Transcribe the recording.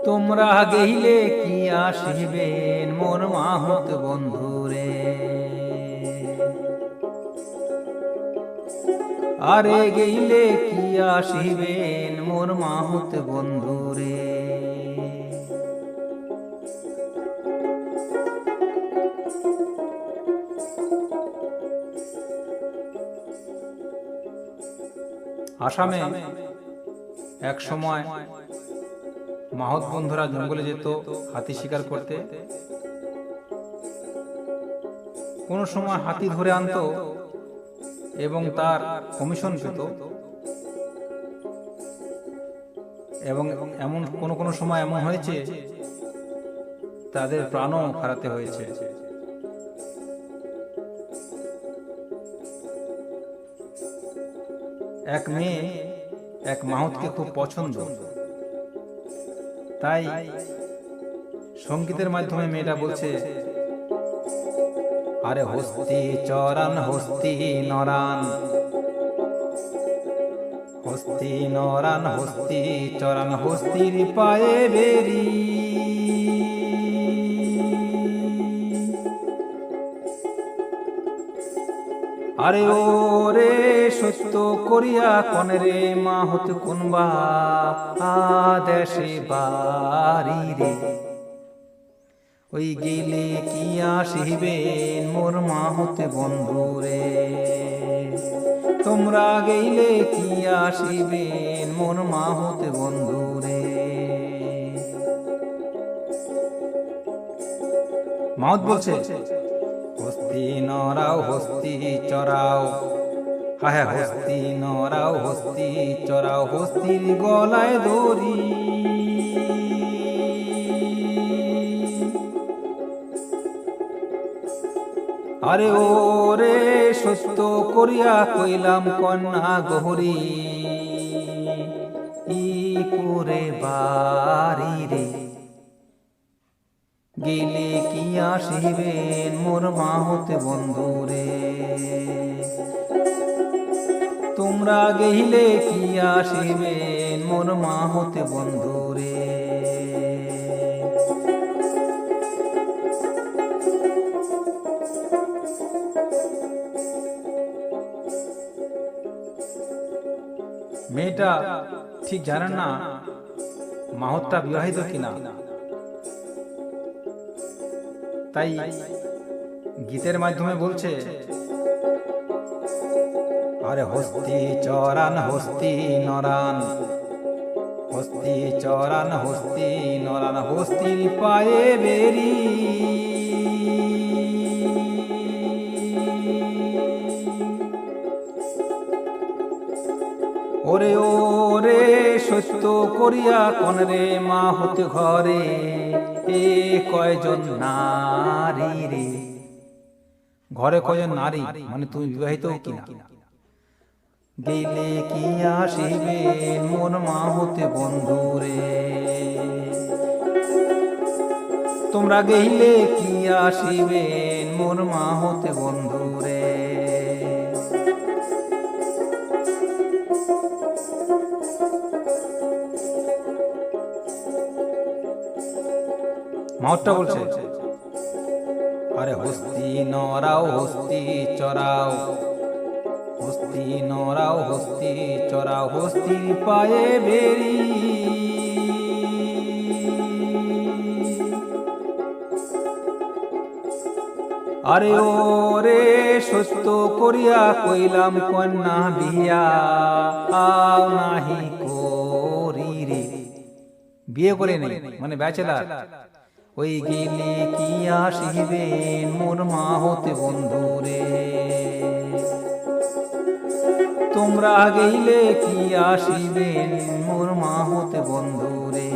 তোমরা গেইলে কি আসিবেন মোর মাহুত বন্ধুরে। আরে গেইলে কি আসিবেন মোর মাহুত বন্ধুরে। আসামে এক সময় মাহুত বন্ধুরা জঙ্গলে যেত হাতি শিকার করতে। কোন সময় হাতি ধরে আনতো এবং তার কমিশন পেত, এবং এমন কোন সময় এমন হয়েছে তাদের প্রাণও হারাতে হয়েছে। এক মেয়ে এক মাহুতকে খুব পছন্দ, তাই সঙ্গীতের মাধ্যমে মেয়েটা বলছে, আরে হস্তি চরান হস্তি নরান, হস্তি নরান হস্তি চরান হস্তির পায়ে বেরি। আরে ও রে সত্য করিয়া কনরে মাহুত কুনবা দেশে বাড়ি রে। ওই গেলে কি আসিবেন মোর মাহুত বন্ধুরে। তোমরা গেইলে কি আসিবেন মোর মাহুত বন্ধুরে। মাহুত বলছে, হস্তি নরাও হস্তি চরাও, হ্যাঁ হস্তি নরাও হস্তি চরাও হস্তির গলায় দড়ি। আরে ও রে সত্য করিয়া কইলাম কন্যা গহরি, ই করে বাড়ি রে। গেলে কি আসিবেন মোর মাহুত বন্ধুরে। তোমরা গেইলে কি আসিবেন মোর মাহুত বন্ধুরে। মেয়েটা ঠিক জানেন না মাহুতটা বিবাহিত কিনা, তাই গীতের মাধ্যমে বলছে, আরে হস্তি চরান হস্তি নরান, হস্তি চরান হস্তি নরান হস্তির পায়ে বেরি। ওরে ওরে সত্য করিয়া কনরে মাহুত ঘরে, এ কয়জন নারী রে। ঘরে কয়জন নারী মানে তুমি বিবাহিত কিনা। গেলে কি আসিবেন মোর মাহুত বন্ধুরে। তোমরা গেইলে কি আসিবেন মোর মাহুত বন্ধুরে। মাহুতটা বলছে, আরে হস্তি নরাও হস্তি চরাও, হস্তি নরাও হস্তি চরাও হস্তির পায়ে বেরি। আরে ও রে সত্য করিয়া কইলাম কন্যা বিয়া আও নাহি করি রে। বিয়ে করে নেই মানে ব্যাচেলার। ওই গেলে কি আসিবেন মোর মাহুত বন্ধুরে। তোমরা গেইলে কি আসিবেন মোর মাহুত বন্ধুরে।